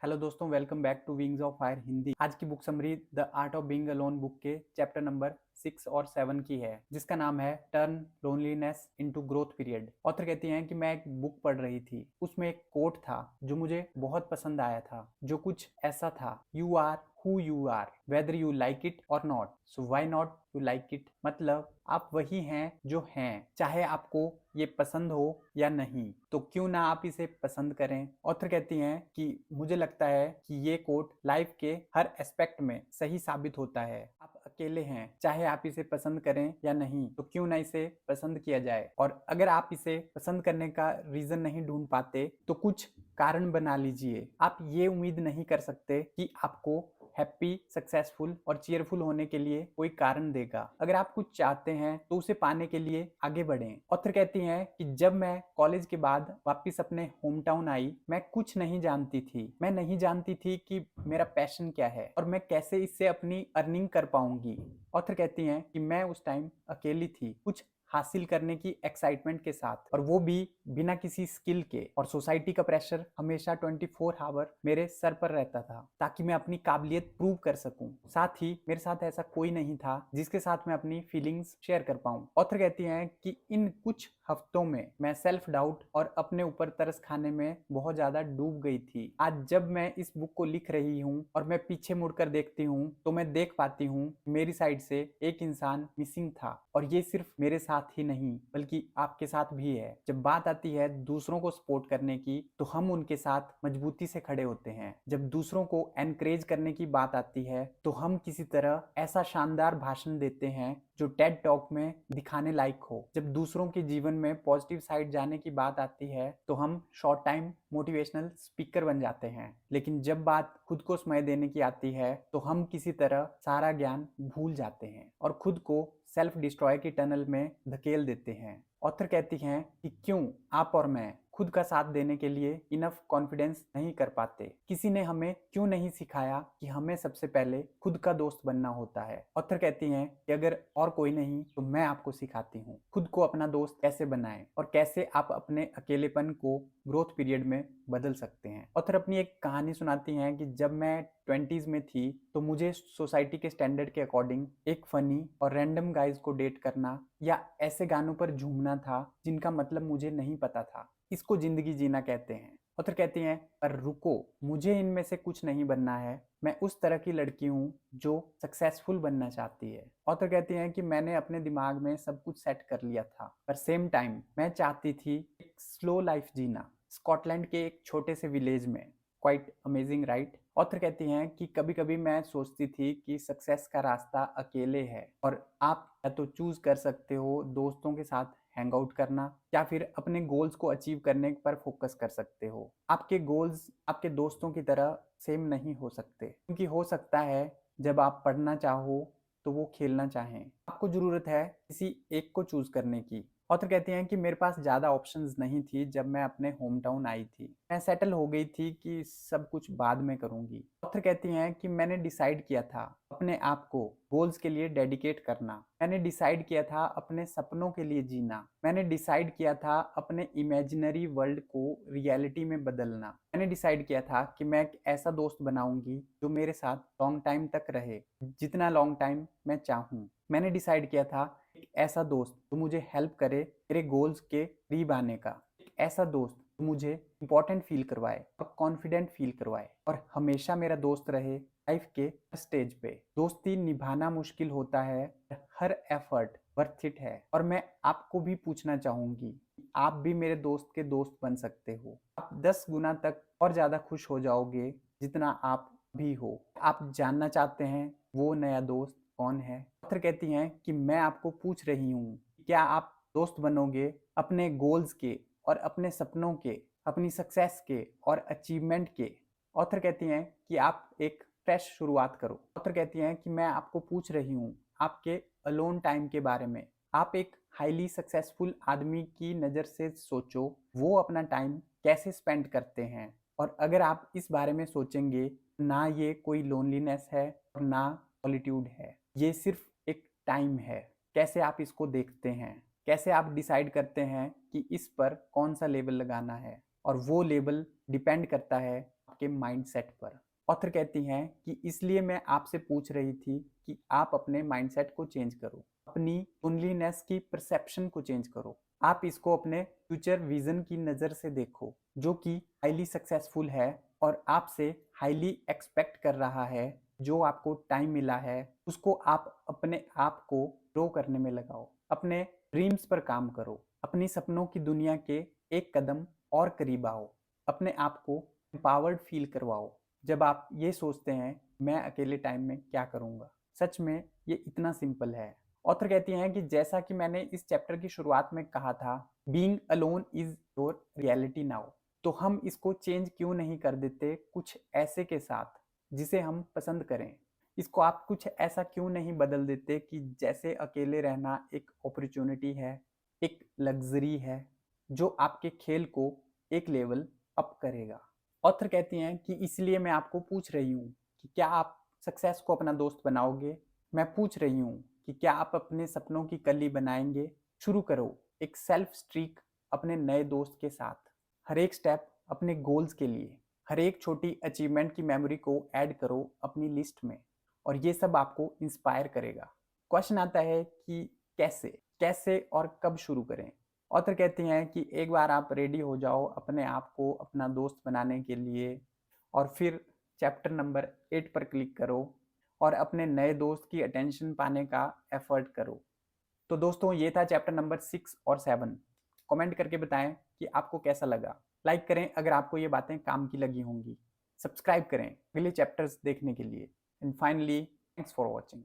Hello दोस्तों, welcome back to wings of fire Hindi. आज की book summary the art of being alone book के chapter number 6 और 7 की है, जिसका नाम है turn loneliness into growth period. Author कहती हैं कि मैं एक बुक पढ़ रही थी, उसमें एक कोट था जो मुझे बहुत पसंद आया था, जो कुछ ऐसा था, you are who you are whether you like it और not, so why not you like it. मतलब आप वही हैं जो हैं, चाहे आपको ये पसंद हो या नहीं, तो क्यों ना आप इसे पसंद करें। ऑथर कहती हैं कि मुझे लगता है कि ये कोट लाइफ के हर एस्पेक्ट में सही साबित होता है। आप अकेले हैं, चाहे आप इसे पसंद करें या नहीं, तो क्यों ना इसे पसंद किया जाए। और अगर आप इसे पसंद करने का रीजन नहीं ढूंढ पाते तो कुछ कारण बना लीजिए। आप ये उम्मीद नहीं कर सकते कि आपको हैप्पी, सक्सेसफुल और चीयरफुल होने के लिए कोई कारण देगा। अगर आप कुछ चाहते हैं तो उसे पाने के लिए आगे बढ़ें। ऑथर कहती हैं कि जब मैं कॉलेज के बाद वापस अपने होम टाउन आई, मैं कुछ नहीं जानती थी। मैं नहीं जानती थी कि मेरा पैशन क्या है और मैं कैसे इससे अपनी अर्निंग कर पाऊंगी। ऑथर कहती हैं कि मैं उस टाइम अकेली थी, कुछ हासिल करने की एक्साइटमेंट के साथ, और वो भी बिना किसी स्किल के। और सोसाइटी का प्रेशर हमेशा 24 आवर मेरे सर पर रहता था ताकि मैं अपनी काबिलियत प्रूव कर सकूं। साथ ही मेरे साथ ऐसा कोई नहीं था जिसके साथ मैं अपनी फीलिंग्स शेयर कर पाऊं। ऑथर कहती हैं कि इन कुछ हफ्तों में मैं सेल्फ डाउट और अपने ऊपर तरस खाने में बहुत ज्यादा डूब गई थी। आज जब मैं इस बुक को लिख रही हूँ और मैं पीछे मुड़कर देखती हूँ तो मैं देख पाती हूँ मेरी साइड से एक इंसान मिसिंग था, और ये सिर्फ मेरे साथ ही नहीं बल्कि आपके साथ भी है। जब बात आती है दूसरों को सपोर्ट करने की तो हम उनके साथ मजबूती से खड़े होते हैं। जब दूसरों को एनकरेज करने की बात आती है तो हम किसी तरह ऐसा शानदार भाषण देते हैं जो टेड टॉक में दिखाने लायक हो। जब दूसरों के जीवन में पॉजिटिव साइड जाने की बात आती है तो हम शॉर्ट टाइम मोटिवेशनल स्पीकर बन जाते हैं। लेकिन जब बात खुद को समय देने की आती है तो हम किसी तरह सारा ज्ञान भूल जाते हैं और खुद को सेल्फ डिस्ट्रॉय की टनल में धकेल देते हैं। ऑथर कहती हैं कि क्यों आप और मैं खुद का साथ देने के लिए इनफ कॉन्फिडेंस नहीं कर पाते। किसी ने हमें क्यों नहीं सिखाया कि हमें सबसे पहले खुद का दोस्त बनना होता है। ऑथर कहती हैं कि अगर और कोई नहीं तो मैं आपको सिखाती हूँ खुद को अपना दोस्त कैसे बनाएं और कैसे आप अपने अकेलेपन को ग्रोथ पीरियड में बदल सकते हैं। ऑथर अपनी एक कहानी सुनाती हैं कि जब मैं 20s में थी तो मुझे सोसाइटी के स्टैंडर्ड के अकॉर्डिंग एक फनी और रैंडम गाइज को डेट करना या ऐसे गानों पर झूमना था जिनका मतलब मुझे नहीं पता था। इसको जिंदगी जीना कहते हैं। ऑथर कहती हैं पर रुको, मुझे इनमें से कुछ नहीं बनना है। मैं उस तरह की लड़की हूँ जो सक्सेसफुल बनना चाहती है। ऑथर कहती हैं कि मैंने अपने दिमाग में सब कुछ सेट कर लिया था, पर सेम टाइम मैं चाहती थी एक स्लो लाइफ जीना स्कॉटलैंड के एक छोटे से विलेज में। Quite amazing right. ऑथर कहती हैं कि कभी कभी मैं सोचती थी कि सक्सेस का रास्ता अकेले है और आप या तो चूज कर सकते हो दोस्तों के साथ हैंग आउट करना या फिर अपने गोल्स को अचीव करने पर फोकस कर सकते हो। आपके गोल्स आपके दोस्तों की तरह सेम नहीं हो सकते, क्योंकि हो सकता है जब आप पढ़ना चाहो तो वो खेलना चाहें। आपको जरूरत है किसी एक को चूज करने की। ऑथर कहती हैं कि मेरे पास ज़्यादा ऑप्शंस नहीं थी जब मैं अपने होम टाउन आई थी। मैं सेटल हो गई थी कि सब कुछ बाद में करूंगी। ऑथर कहती हैं कि मैंने डिसाइड किया था अपने आप को गोल्स के लिए डेडिकेट करना। मैंने डिसाइड किया था अपने सपनों के लिए जीना। मैंने डिसाइड किया था अपने इमेजिनरी वर्ल्ड को रियलिटी में बदलना। मैंने डिसाइड किया था कि मैं एक ऐसा दोस्त बनाऊंगी जो मेरे साथ लॉन्ग टाइम तक रहे, जितना लॉन्ग टाइम मैं चाहूँ। मैंने डिसाइड किया था एक ऐसा दोस्त जो मुझे हेल्प करे मेरे गोल्स के करीब आने का। एक ऐसा दोस्त जो मुझे इंपॉर्टेंट फील करवाए और कॉन्फिडेंट फील करवाए और हमेशा मेरा दोस्त रहे लाइफ के स्टेज पे। दोस्ती निभाना मुश्किल होता है, हर एफर्ट वर्थ इट है। और मैं आपको भी पूछना चाहूंगी, आप भी मेरे दोस्त के दोस्त बन सकते हो। आप 10 गुना तक और ज्यादा खुश हो जाओगे जितना आप भी हो। आप जानना चाहते हैं वो नया दोस्त कौन है? ऑथर कहती हैं कि मैं आपको पूछ रही हूँ, क्या आप दोस्त बनोगे अपने गोल्स के और अपने सपनों के, अपनी सक्सेस के और अचीवमेंट के? ऑथर कहती हैं कि आप एक फ्रेश शुरुआत करो। ऑथर कहती हैं कि मैं आपको पूछ रही हूँ आपके अलोन टाइम के बारे में। आप एक हाईली सक्सेसफुल आदमी की नज़र से सोचो, वो अपना टाइम कैसे स्पेंड करते हैं। और अगर आप इस बारे में सोचेंगे, ना ये कोई लोनलीनेस है और ना सॉलिट्यूड है, ये सिर्फ एक टाइम है। कैसे आप इसको देखते हैं, कैसे आप डिसाइड करते हैं कि इस पर कौन सा लेबल लगाना है, और वो लेबल डिपेंड करता है आपके माइंडसेट पर। ऑथर कहती हैं कि इसलिए मैं आपसे पूछ रही थी कि आप अपने माइंडसेट को चेंज करो, अपनी लोनलीनेस की परसेप्शन को चेंज करो। आप इसको अपने फ्यूचर विजन की नज़र से देखो, जो कि हाईली सक्सेसफुल है और आपसे हाईली एक्सपेक्ट कर रहा है। जो आपको टाइम मिला है उसको आप अपने आप को ग्रो करने में लगाओ, अपने ड्रीम्स पर काम करो, अपनी सपनों की दुनिया के एक कदम और करीब आओ, अपने आप को एम्पावर्ड फील करवाओ। जब आप ये सोचते हैं मैं अकेले टाइम में क्या करूँगा, सच में ये इतना सिंपल है। ऑथर कहती हैं कि जैसा कि मैंने इस चैप्टर की शुरुआत में कहा था, being alone is your reality now. तो हम इसको चेंज क्यों नहीं कर देते कुछ ऐसे के साथ जिसे हम पसंद करें। इसको आप कुछ ऐसा क्यों नहीं बदल देते कि जैसे अकेले रहना एक अपॉर्चुनिटी है, एक लग्जरी है, जो आपके खेल को एक लेवल अप करेगा। ऑथर कहती हैं कि इसलिए मैं आपको पूछ रही हूँ कि क्या आप सक्सेस को अपना दोस्त बनाओगे। मैं पूछ रही हूँ कि क्या आप अपने सपनों की कली बनाएंगे। शुरू करो एक सेल्फ स्ट्रीक अपने नए दोस्त के साथ। हर एक स्टेप अपने गोल्स के लिए, हर एक छोटी अचीवमेंट की मेमोरी को ऐड करो अपनी लिस्ट में, और ये सब आपको इंस्पायर करेगा। क्वेश्चन आता है कि कैसे कैसे और कब शुरू करें। ऑथर कहती हैं कि एक बार आप रेडी हो जाओ अपने आप को अपना दोस्त बनाने के लिए, और फिर चैप्टर नंबर 8 पर क्लिक करो और अपने नए दोस्त की अटेंशन पाने का एफर्ट करो। तो दोस्तों ये था चैप्टर नंबर 6 और 7। कमेंट करके बताएं कि आपको कैसा लगा। लाइक करें अगर आपको ये बातें काम की लगी होंगी। सब्सक्राइब करें अगले चैप्टर्स देखने के लिए। And finally, thanks for watching.